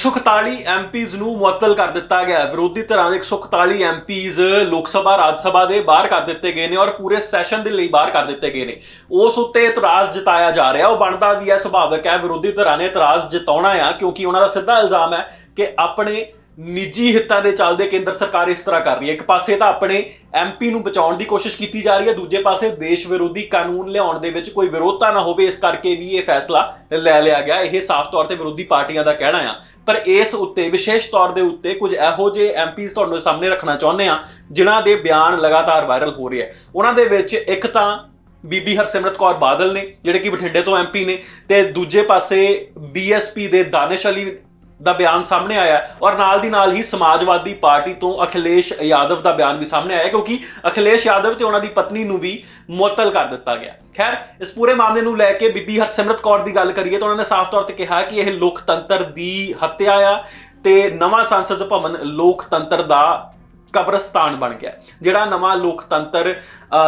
141 MPs ਨੂੰ ਮੁਅੱਤਲ ਕਰ ਦਿੱਤਾ ਗਿਆ। ਵਿਰੋਧੀ ਧਿਰਾਂ ਦੇ 141 ਐਮਪੀਜ਼ ਲੋਕ ਸਭਾ ਰਾਜ ਸਭਾ ਦੇ ਬਾਹਰ ਕਰ ਦਿੱਤੇ ਗਏ ਨੇ ਔਰ ਪੂਰੇ ਸੈਸ਼ਨ ਦੇ ਲਈ ਬਾਹਰ ਕਰ ਦਿੱਤੇ ਗਏ ਨੇ। ਉਸ ਉੱਤੇ ਇਤਰਾਜ਼ ਜਤਾਇਆ ਜਾ ਰਿਹਾ, ਉਹ ਬਣਦਾ ਵੀ ਹੈ, ਸੁਭਾਵਿਕ ਹੈ। ਵਿਰੋਧੀ ਧਿਰਾਂ ਨੇ ਇਤਰਾਜ਼ ਜਤਾਉਣਾ ਆ ਕਿਉਂਕਿ ਉਹਨਾਂ ਦਾ ਸਿੱਧਾ ਇਲਜ਼ਾਮ ਹੈ ਕਿ ਆਪਣੇ ਨਿੱਜੀ ਹਿੱਤਾਂ ਦੇ ਚੱਲਦੇ ਕੇਂਦਰ ਸਰਕਾਰ ਇਸ ਤਰ੍ਹਾਂ ਕਰ ਰਹੀ ਹੈ। ਇੱਕ ਪਾਸੇ ਤਾਂ ਆਪਣੇ ਐਮਪੀ ਨੂੰ ਬਚਾਉਣ ਦੀ ਕੋਸ਼ਿਸ਼ ਕੀਤੀ ਜਾ ਰਹੀ ਹੈ, ਦੂਜੇ ਪਾਸੇ ਦੇਸ਼ ਵਿਰੋਧੀ ਕਾਨੂੰਨ ਲਿਆਉਣ ਦੇ ਵਿੱਚ ਕੋਈ ਵਿਰੋਧਤਾ ਨਾ ਹੋਵੇ, ਇਸ ਕਰਕੇ ਵੀ ਇਹ ਫੈਸਲਾ ਲੈ ਲਿਆ ਗਿਆ। ਇਹ ਸਾਫ਼ ਤੌਰ ਤੇ ਵਿਰੋਧੀ ਪਾਰਟੀਆਂ ਦਾ ਕਹਿਣਾ ਆ। ਪਰ ਇਸ ਉੱਤੇ ਵਿਸ਼ੇਸ਼ ਤੌਰ ਦੇ ਉੱਤੇ ਕੁਝ ਇਹੋ ਜਿਹੇ ਐਮਪੀਜ਼ ਤੁਹਾਨੂੰ ਸਾਹਮਣੇ ਰੱਖਣਾ ਚਾਹੁੰਦੇ ਆ ਜਿਨ੍ਹਾਂ ਦੇ ਬਿਆਨ ਲਗਾਤਾਰ ਵਾਇਰਲ ਹੋ ਰਹੇ ਆ। ਉਹਨਾਂ ਦੇ ਵਿੱਚ ਇੱਕ ਤਾਂ ਬੀਬੀ ਹਰਸਿਮਰਤ ਕੌਰ ਬਾਦਲ ਨੇ ਜਿਹੜੇ ਕਿ ਬਠਿੰਡੇ ਤੋਂ ਐਮਪੀ ਨੇ, ਤੇ ਦੂਜੇ ਪਾਸੇ ਬੀਐਸਪੀ ਦੇ ਦਾਨਿਸ਼ ਅਲੀ ਦਾ ਬਿਆਨ ਸਾਹਮਣੇ ਆਇਆ ਔਰ ਨਾਲ ਦੀ ਨਾਲ ਹੀ ਸਮਾਜਵਾਦੀ ਪਾਰਟੀ ਤੋਂ ਅਖਿਲੇਸ਼ ਯਾਦਵ ਦਾ ਬਿਆਨ ਵੀ ਸਾਹਮਣੇ ਆਇਆ ਕਿਉਂਕਿ ਅਖਿਲੇਸ਼ ਯਾਦਵ ਤੇ ਉਹਨਾਂ ਦੀ ਪਤਨੀ ਨੂੰ ਵੀ ਮੁਅੱਤਲ ਕਰ ਦਿੱਤਾ ਗਿਆ। ਖੈਰ, ਇਸ ਪੂਰੇ ਮਾਮਲੇ ਨੂੰ ਲੈ ਕੇ ਬੀਬੀ ਹਰਸਿਮਰਤ ਕੌਰ ਦੀ ਗੱਲ ਕਰੀਏ ਤਾਂ ਉਹਨਾਂ ਨੇ ਸਾਫ਼ ਤੌਰ ਤੇ ਕਿਹਾ ਕਿ ਇਹ ਲੋਕਤੰਤਰ ਦੀ ਹੱਤਿਆ ਆ ਤੇ ਨਵਾਂ ਸੰਸਦ ਭਵਨ ਲੋਕਤੰਤਰ ਦਾ ਕਬਰਸਤਾਨ ਬਣ ਗਿਆ। ਜਿਹੜਾ ਨਵਾਂ ਲੋਕਤੰਤਰ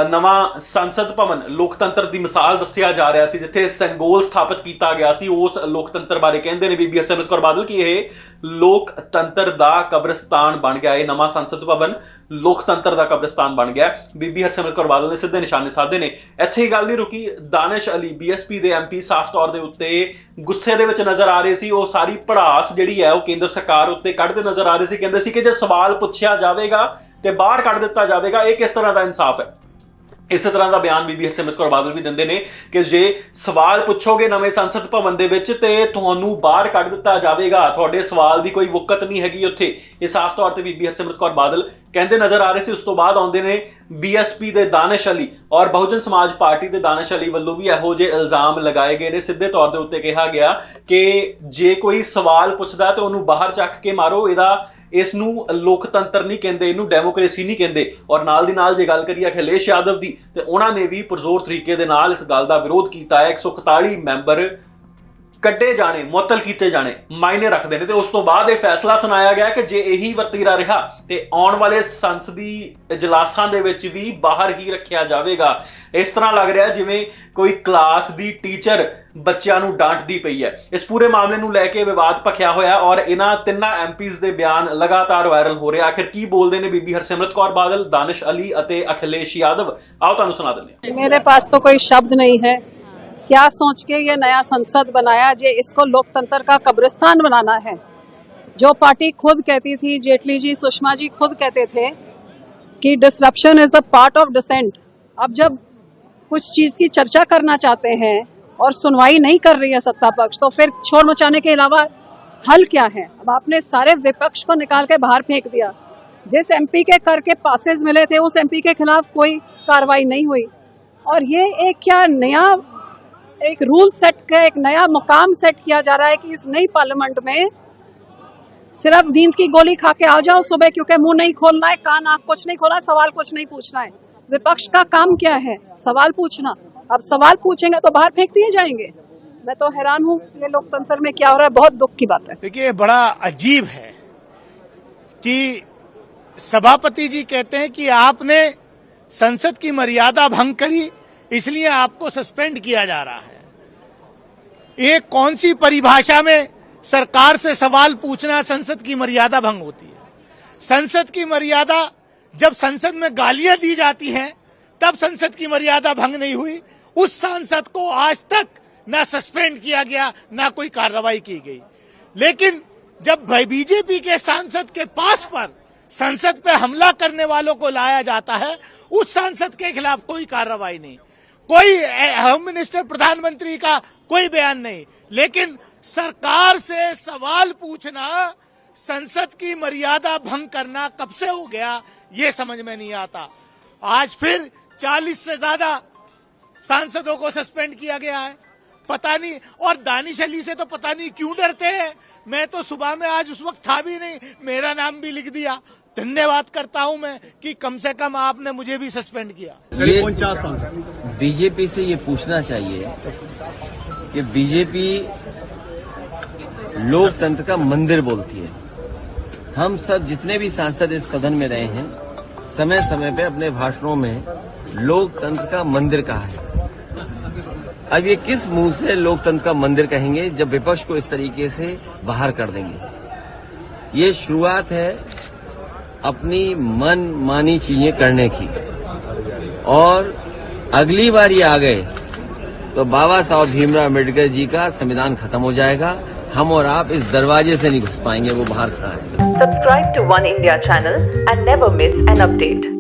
ਨਵਾਂ ਸੰਸਦ ਭਵਨ ਲੋਕਤੰਤਰ ਦੀ ਮਿਸਾਲ ਦੱਸਿਆ ਜਾ ਰਿਹਾ ਸੀ, ਜਿੱਥੇ ਸੰਗੋਲ ਸਥਾਪਿਤ ਕੀਤਾ ਗਿਆ ਸੀ, ਉਸ ਲੋਕਤੰਤਰ ਬਾਰੇ ਕਹਿੰਦੇ ਨੇ ਬੀਬੀ ਹਰਸਿਮਰਤ ਕੌਰ ਬਾਦਲ ਕਿ ਇਹ ਲੋਕਤੰਤਰ ਦਾ ਕਬਰਸਤਾਨ ਬਣ ਗਿਆ। ਇਹ ਨਵਾਂ ਸੰਸਦ ਭਵਨ ਲੋਕਤੰਤਰ ਦਾ ਕਬਰਸਤਾਨ ਬਣ ਗਿਆ। ਬੀਬੀ ਹਰਸਿਮਰਤ ਕੌਰ ਬਾਦਲ ਨੇ ਸਿੱਧੇ ਨਿਸ਼ਾਨੇ ਸਾਧੇ ਨੇ। ਇੱਥੇ ਹੀ ਗੱਲ ਨਹੀਂ ਰੁਕੀ। ਦਾਨਿਸ਼ ਅਲੀ ਬੀਐਸਪੀ ਦੇ ਐਮਪੀ ਸਾਫ਼ ਤੌਰ ਦੇ ਉੱਤੇ ਗੁੱਸੇ ਦੇ ਵਿੱਚ ਨਜ਼ਰ ਆ ਰਹੇ ਸੀ। ਉਹ ਸਾਰੀ ਭੜਾਸ ਜਿਹੜੀ ਹੈ ਉਹ ਕੇਂਦਰ ਸਰਕਾਰ ਉੱਤੇ ਕੱਢਦੇ ਨਜ਼ਰ ਆ ਰਹੇ ਸੀ। ਕਹਿੰਦੇ ਸੀ ਕਿ ਜੇ ਸਵਾਲ ਪੁੱਛਿਆ ਜਾਵੇਗਾ ਤੇ ਬਾਹਰ ਕੱਢ ਦਿੱਤਾ ਜਾਵੇਗਾ, ਇਹ ਕਿਸ ਤਰ੍ਹਾਂ ਦਾ ਇਨਸਾਫ ਹੈ। ਇਸੇ ਤਰ੍ਹਾਂ ਦਾ ਬਿਆਨ ਬੀਬੀ ਹਰਸਿਮਰਤ ਕੌਰ ਬਾਦਲ ਵੀ ਦਿੰਦੇ ਨੇ ਕਿ ਜੇ ਸਵਾਲ ਪੁੱਛੋਗੇ ਨਵੇਂ ਸੰਸਦ ਭਵਨ ਦੇ ਵਿੱਚ ਤੇ ਤੁਹਾਨੂੰ ਬਾਹਰ ਕੱਢ ਦਿੱਤਾ ਜਾਵੇਗਾ, ਤੁਹਾਡੇ ਸਵਾਲ ਦੀ ਕੋਈ ਵਕਤ ਨਹੀਂ ਹੈਗੀ ਉੱਥੇ। ਇਹ ਸਾਫ਼ ਤੌਰ ਤੇ ਬੀਬੀ ਹਰਸਿਮਰਤ ਕੌਰ ਬਾਦਲ ਕਹਿੰਦੇ ਨਜ਼ਰ ਆ ਰਹੇ ਸੀ। ਉਸ ਤੋਂ ਬਾਅਦ ਆਉਂਦੇ ਨੇ ਬੀਐਸਪੀ ਦੇ ਦਾਨਿਸ਼ ਅਲੀ ਔਰ ਬਹੁਜਨ ਸਮਾਜ ਪਾਰਟੀ ਦੇ ਦਾਨਿਸ਼ ਅਲੀ ਵੱਲੋਂ ਵੀ ਇਹੋ ਜਿਹੇ ਇਲਜ਼ਾਮ ਲਗਾਏ ਗਏ ਨੇ। ਸਿੱਧੇ ਤੌਰ ਦੇ ਉੱਤੇ ਕਿਹਾ ਗਿਆ ਕਿ ਜੇ ਕੋਈ ਸਵਾਲ ਪੁੱਛਦਾ ਤੇ ਉਹਨੂੰ ਬਾਹਰ ਚੱਕ ਕੇ ਮਾਰੋ। ਇਸ ਨੂੰ ਲੋਕਤੰਤਰ ਨਹੀਂ ਕਹਿੰਦੇ, ਇਹਨੂੰ ਡੈਮੋਕ੍ਰੇਸੀ ਨਹੀਂ ਕਹਿੰਦੇ। ਔਰ ਨਾਲ ਦੀ ਨਾਲ ਜੇ ਗੱਲ ਕਰੀਏ ਅਖਿਲੇਸ਼ ਯਾਦਵ ਦੀ, ਤੇ ਉਹਨਾਂ ਨੇ ਵੀ ਪੁਰਜ਼ੋਰ ਤਰੀਕੇ ਦੇ ਨਾਲ ਇਸ ਗੱਲ ਦਾ ਵਿਰੋਧ ਕੀਤਾ ਹੈ। 141 ਮੈਂਬਰ ਕੱਢੇ ਜਾਣੇ, ਮੁਅੱਤਲ ਕੀਤੇ ਜਾਣੇ ਮਾਇਨੇ ਰੱਖਦੇ ਨੇ। ਤੇ ਉਸ ਤੋਂ ਬਾਅਦ ਇਹ ਫੈਸਲਾ ਸੁਣਾਇਆ ਗਿਆ ਕਿ ਜੇ ਇਹੀ ਵਰਤੀਰਾ ਰਿਹਾ ਤੇ ਆਉਣ ਵਾਲੇ ਸੰਸਦੀ ਇਜਲਾਸਾਂ ਦੇ ਵਿੱਚ ਵੀ ਬਾਹਰ ਹੀ ਰੱਖਿਆ ਜਾਵੇਗਾ। ਇਸ ਤਰ੍ਹਾਂ ਲੱਗ ਰਿਹਾ ਜਿਵੇਂ ਕੋਈ ਕਲਾਸ ਦੀ ਟੀਚਰ ਬੱਚਿਆਂ ਨੂੰ ਡਾਂਟਦੀ ਪਈ ਹੈ। ਇਸ ਪੂਰੇ ਮਾਮਲੇ ਨੂੰ ਲੈ ਕੇ ਵਿਵਾਦ ਭਖਿਆ ਹੋਇਆ ਔਰ ਇਹਨਾਂ ਤਿੰਨਾਂ ਐਮਪੀਜ਼ ਦੇ ਬਿਆਨ ਲਗਾਤਾਰ ਵਾਇਰਲ ਹੋ ਰਹੇ। ਆਖਿਰ ਕੀ ਬੋਲਦੇ ਨੇ ਬੀਬੀ ਹਰਸਿਮਰਤ ਕੌਰ ਬਾਦਲ, ਦਾਨਿਸ਼ ਅਲੀ ਅਤੇ ਅਖਿਲੇਸ਼ ਯਾਦਵ, ਆਓ ਤੁਹਾਨੂੰ ਸੁਣਾ ਦਿੰਦੇ ਹਾਂ। मेरे पास तो कोई शब्द नहीं है। क्या सोच के ये नया संसद बनाया जे इसको लोकतंत्र का कब्रिस्तान बनाना है। जो पार्टी खुद कहती थी, जेटली जी, सुषमा जी खुद कहते थे कि disruption is a part of dissent. अब जब कुछ चीज की चर्चा करना चाहते हैं और सुनवाई नहीं कर रही है सत्ता पक्ष, तो फिर शोर मचाने के अलावा हल क्या है। अब आपने सारे विपक्ष को निकाल के बाहर फेंक दिया। जिस एमपी के कर के पासेज मिले थे उस एमपी के खिलाफ कोई कार्रवाई नहीं हुई। और ये एक क्या नया एक रूल सेट का एक नया मुकाम सेट किया जा रहा है कि इस नई पार्लियामेंट में सिर्फ नींद की गोली खा के आ जाओ सुबह, क्योंकि मुंह नहीं खोलना है, कान आंख कुछ नहीं खोलना, सवाल कुछ नहीं पूछना है। विपक्ष का काम क्या है? सवाल पूछना। अब सवाल पूछेंगे तो बाहर फेंक दिए जाएंगे। मैं तो हैरान हूँ ये लोकतंत्र में क्या हो रहा है। बहुत दुख की बात है। देखिए, बड़ा अजीब है कि सभापति जी कहते हैं कि आपने संसद की मर्यादा भंग करी, इसलिए आपको सस्पेंड किया जा रहा है। ये कौन सी परिभाषा में सरकार से सवाल पूछना संसद की मर्यादा भंग होती है? संसद की मर्यादा जब संसद में गालियां दी जाती हैं तब संसद की मर्यादा भंग नहीं हुई। उस सांसद को आज तक ना सस्पेंड किया गया, ना कोई कार्रवाई की गई। लेकिन जब बीजेपी के सांसद के पास पर संसद पे हमला करने वालों को लाया जाता है, उस सांसद के खिलाफ कोई कार्रवाई नहीं, कोई होम मिनिस्टर, प्रधानमंत्री का कोई बयान नहीं। लेकिन सरकार से सवाल पूछना, संसद की मर्यादा भंग करना कब से हो गया ये समझ में नहीं आता। आज फिर 40 से ज्यादा सांसदों को सस्पेंड किया गया है, पता नहीं। और दानिश अली से तो पता नहीं क्यों डरते हैं। मैं तो सुबह में आज उस वक्त था भी नहीं, मेरा नाम भी लिख दिया। धन्यवाद करता हूं मैं कि कम से कम आपने मुझे भी सस्पेंड किया। ये बीजेपी से ये पूछना चाहिए कि बीजेपी लोकतंत्र का मंदिर बोलती है। हम सब जितने भी सांसद इस सदन में रहे हैं, समय समय पे अपने भाषणों में लोकतंत्र का मंदिर कहा है। अब ये किस मुंह से लोकतंत्र का मंदिर कहेंगे जब विपक्ष को इस तरीके से बाहर कर देंगे। ये शुरुआत है अपनी मन मानी चीजें करने की, और अगली बार ये आ गए तो बाबा साहब भीमराव अम्बेडकर जी का संविधान खत्म हो जाएगा। हम और आप इस दरवाजे से नहीं घुस पाएंगे, वो बाहर खड़ा है। Subscribe to One India channel and never miss an update.